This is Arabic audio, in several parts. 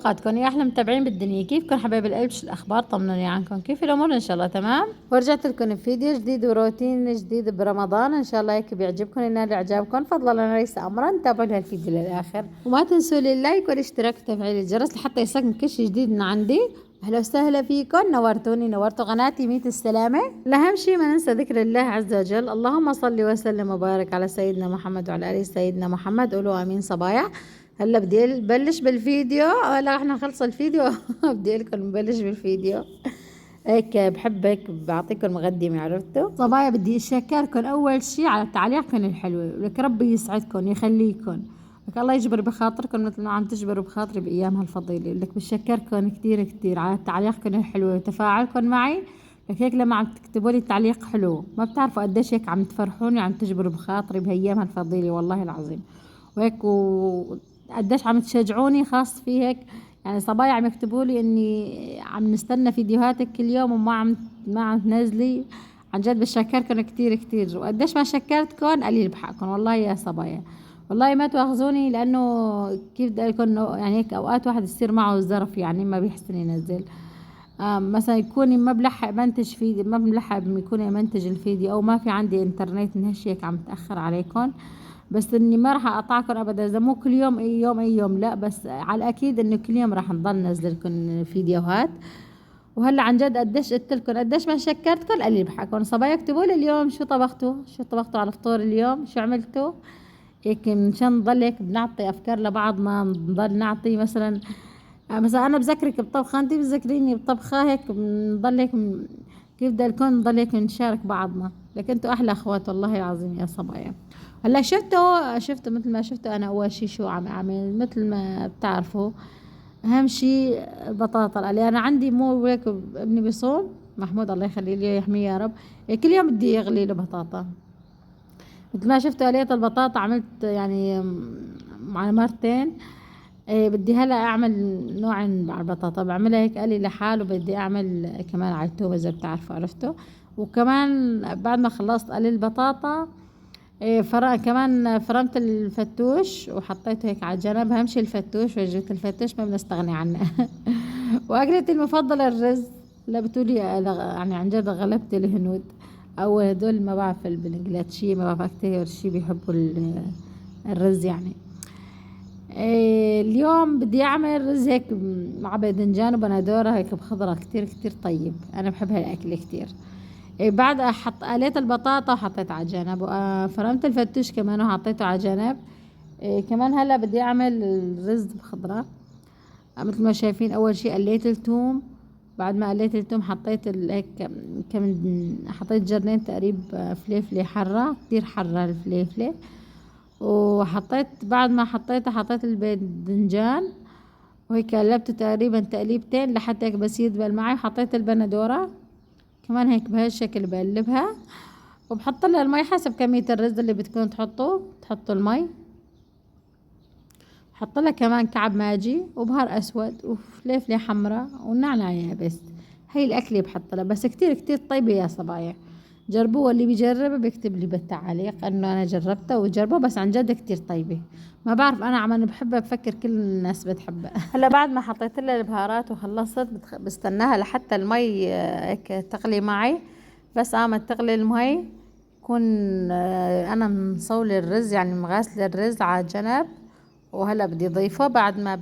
اوقاتكم يا احلى متابعين بالدنيا. كيفكم حبايب القلب؟ شو الاخبار؟ طمنوني عنكم، كيف الامور؟ ان شاء الله تمام. ورجعت لكم بفيديو جديد وروتين جديد برمضان، ان شاء الله هيك بيعجبكم. ينال اعجابكم فضلا وليس امرا. تابعوا الفيديو للاخر وما تنسوا لي اللايك والاشتراك وتفعيل الجرس لحتى يصلكم كل شيء جديد من عندي. اهلا وسهلا فيكم، نورتوني نورتوا قناتي ميت السلامه. اهم شيء ما ننسى ذكر الله عز وجل. اللهم صل وسلم وبارك على سيدنا محمد وعلى اله سيدنا محمد. قولوا امين صبايا. هلا بدي بلش بالفيديو. لا احنا خلص الفيديو. بدي لكم نبلش بالفيديو. هيك بحبك بعطيكم مقدمة، عرفتوا صبايا؟ بدي اشكركم اول شي على تعليقكم الحلوة، ولك ربي يسعدكم يخليكم، لك الله يجبر بخاطركم مثل ما عم تجبروا بخاطري بايام هالفضيلة. لك بشكركم كتير كتير على تعليقكم الحلوة وتفاعلكم معي. لك هيك لما عم تكتبوا لي تعليق حلو ما بتعرفوا قديش هيك عم تفرحوني وعم تجبروا بخاطري بهايام هالفضيلة والله العظيم. وهيك قديش عم تشجعوني خاص في هيك. يعني صبايا عم يكتبوا لي اني عم نستنى فيديوهاتك كل يوم وما عم تنزلي. عن جد بشكركم كتير كتير، وقديش ما شكرتكم قليل بحقكم والله يا صبايا. والله ما تواخذوني لانه كيف بدي اقول يعني هيك اوقات واحد يصير معه ظرف يعني ما بيحسن ينزل. مثلا يكوني ما بلحق منتج فيديو، ما بلحق يكون منتج الفيديو، او ما في عندي انترنت من هالشي هيك عم تاخر عليكم. بس اني ما راح اقطعكم ابدا، اذا مو كل يوم اي يوم اي يوم لا، بس على الاكيد انه كل يوم راح نضل ننزل لكم فيديوهات. وهلا عن جد قديش قلت لكم قديش ما شكرتكم قليل بحقكم. صبايا اكتبوا لي اليوم شو طبختوا، شو طبختوا على الفطور اليوم، شو عملتوا هيك مشان نضل هيك بنعطي افكار لبعضنا. نضل نعطي مثلا انا بذكرك بطبخه، انت بتذكريني بطبخه، هيك بنضل هيك كيف بدي لكم نضل هيك نشارك بعضنا. لكن انتوا احلى اخوات والله العظيم يا صبايا. هلا شفتوا مثل ما شفتوا انا اول شي شو عم اعمل مثل ما بتعرفوا. اهم شي البطاطا اللي انا عندي، مو هيك ابني بيصوم محمود الله يخليه لي يحميه يا رب. كل يوم بدي اغلي له بطاطا. مثل ما شفتوا قليت البطاطا عملت يعني على مرتين. بدي هلا اعمل نوعين على البطاطا، بعملها هيك قلي لحال، وبدي اعمل كمان على التوم اذا بتعرفوا عرفتوا. وكمان بعد ما خلصت قلي البطاطا كمان فرمت الفتوش وحطيته هيك على جنب. اهم شي الفتوش، وجبة الفتوش ما بنستغني عنه. واكلتي المفضلة الرز. لا بتقولي يعني عن جد غلبت الهنود او هدول ما بعرف البنجلاتشي ما بعرف اكتر شي بيحبوا الرز يعني. اليوم بدي اعمل رز هيك مع باذنجان وبندورة هيك بخضرة كتير كتير طيب. انا بحب هالاكل كتير. بعد قليت البطاطا وحطيت على جنب، وفرمت الفتوش كمان وحطيته على جنب. كمان هلا بدي اعمل الرز بخضرة. مثل ما شايفين اول شي قليت الثوم. بعد ما قليت الثوم حطيت هيك كم حطيت جرنين تقريبا فليفلة حرة كتير حرة الفليفلة. وحطيت بعد ما حطيت الباذنجان، وهيك قلبته تقريبا تقليبتين لحتى هيك بس يدبل معي. حطيت البندورة كمان هيك بهالشكل بقلبها، وبحط لها المي حسب كمية الرز اللي بتكون تحطوا المي. حط لها كمان كعب ماجي وبهار اسود وفليفلة حمراء ونعناع يابس. هي الاكلة بحط لها بس كتير كتير طيبة يا صبايا. جربوها، اللي بيجربها بيكتب لي بالتعليق انه انا جربتها وجربوها، بس عن جد كتير طيبة. ما بعرف انا عم بحبها، بفكر كل الناس بتحبها. هلا بعد ما حطيت لها البهارات وخلصت بستناها لحتى المي هيك تغلي معي. بس قامت تغلي المي كون انا مصولة الرز يعني مغاسلة الرز على جنب. وهلا بدي اضيفه بعد ما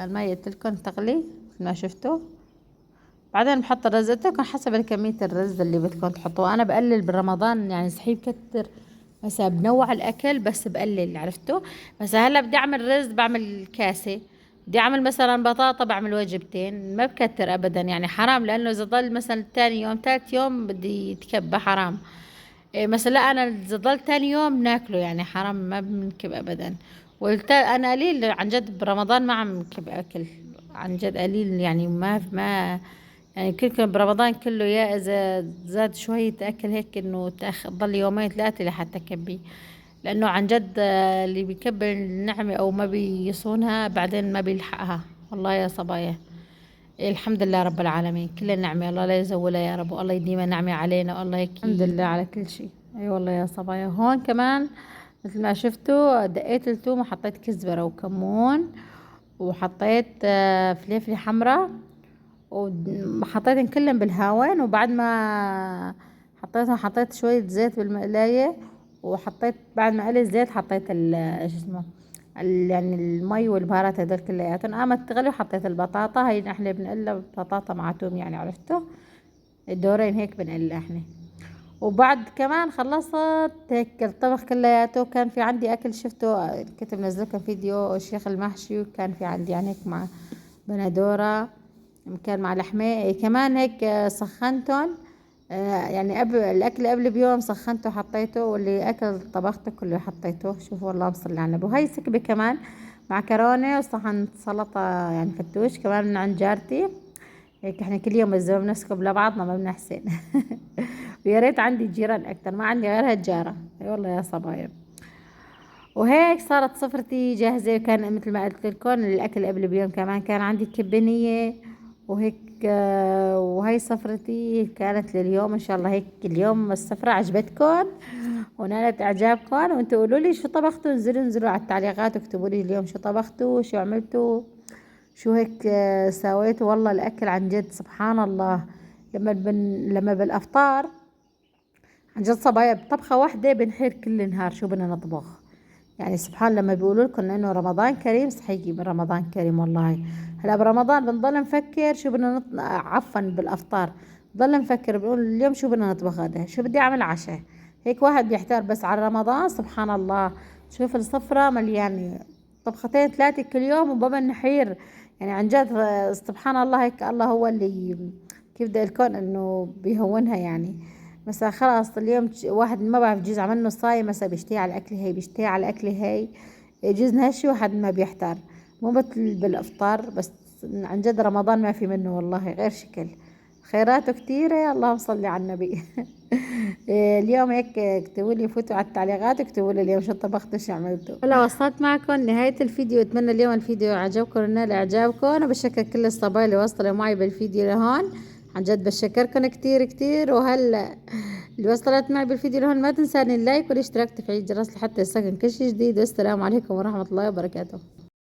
المي قلتلكن تغلي مثل ما شفتوا. بعدين بحط الرز قلتلكن حسب كمية الرز اللي بدكم تحطوه. انا بقلل برمضان يعني صحيح بكتر، مثلا بنوع الاكل بس بقلل عرفتوا. بس هلا بدي اعمل رز بعمل كاسة، بدي اعمل مثلا بطاطا بعمل وجبتين، ما بكتر ابدا يعني حرام، لانه اذا ضل مثلا تاني يوم ثالث يوم بدي يتكبى حرام. مثلا لا انا اذا ضل تاني يوم ناكله يعني حرام ما بنكب ابدا. انا قليل عن جد برمضان ما عم نكب اكل. عن جد قليل يعني ما يعني كل برمضان كله يا اذا زاد شوية اكل هيك انه ضل يومين ثلاثة لحتى كبي. لانه عن جد اللي بيكبر النعمة او ما بيصونها بعدين ما بيلحقها والله يا صبايا. الحمد لله رب العالمين، كل النعمة الله لا يزولها يا رب، والله يديم نعمة علينا، والله هيك الحمد لله على كل شيء. اي والله يا صبايا. هون كمان مثل ما شفتوا دقيت الثوم وحطيت كزبرة وكمون وحطيت فليفلة حمراء، وحطيتهم كلهم بالهاون. وبعد ما حطيت شوية زيت بالمقلاية، وحطيت بعد ما قلي الزيت حطيت شو اسمه يعني المي والبهارات هدول كلياتهم. قامت تغلي وحطيت البطاطا. هي احنا بنقلها بطاطا مع توم يعني، عرفتوا الدورين هيك بنقلها احنا. وبعد كمان خلصت هيك الطبخ كلياته. كان في عندي اكل شفته كنت منزله فيديو الشيخ المحشي، وكان في عندي يعني هيك مع بندورة، كان مع لحمة كمان هيك سخنتهم. يعني قبل الاكل قبل بيوم سخنته حطيته، واللي اكل طبخته كله حطيته. شوفوا والله بصلي على النبي. وهي سكبة كمان معكرونة وصحن سلطة يعني فتوش كمان من عند جارتي. هيك احنا كل يوم الزوم بنسكب لبعضنا ما بنحسن. ويا ريت عندي جيران اكتر، ما عندي غير هالجارة. اي والله يا صبايا. وهيك صارت سفرتي جاهزة. كان مثل ما قلت لكم الأكل قبل بيوم كمان كان عندي كبنية وهيك. وهي سفرتي كانت لليوم. إن شاء الله هيك اليوم السفرة عجبتكم ونالت إعجابكم. وانتوا قولوا لي شو طبختوا. انزلوا على التعليقات واكتبوا لي اليوم شو طبختوا، شو عملتوا، شو هيك سويتوا. والله الأكل عن جد سبحان الله. لما بالأفطار عن جد صبايا بطبخة واحدة بنحير كل نهار شو بدنا نطبخ. يعني سبحان لما بيقولوا لكم انه رمضان كريم صحيح من رمضان كريم والله. هلا برمضان بنضل نفكر شو بدنا عفوا بالافطار بنضل نفكر بنقول اليوم شو بدنا نطبخ غدا، شو بدي اعمل عشاء. هيك واحد بيحتار. بس على رمضان سبحان الله شوف السفرة مليانة طبختين ثلاثة كل يوم وبابا نحير. يعني عن جد سبحان الله. هيك الله هو اللي كيف بدي الكون انه بيهونها يعني. مثلا خلاص اليوم واحد ما بعرف جوز عمل نص صايم مثلا بيشتهي على الاكل هي، بيشتهي على الاكل هي. جوزنا هالشي واحد ما بيحتار. مو مثل بالافطار. بس عن جد رمضان ما في منه والله غير شكل. خيراته كتيرة اللهم صل على النبي. اليوم هيك اكتبوا لي، فوتوا على التعليقات اكتبوا لي اليوم شو طبختوا شو عملتوا. هلا وصلت معكم نهاية الفيديو. اتمنى اليوم الفيديو عجبكم ونال اعجابكم. انا بشكر كل الصبايا اللي وصلوا معي بالفيديو لهون. عن جد بشكركم كتير كتير. وهلا اللي وصلت معي بالفيديو لهون ما تنساني اللايك والاشتراك وتفعيل الجرس لحتى يوصلكم كل شي جديد. والسلام عليكم ورحمة الله وبركاته.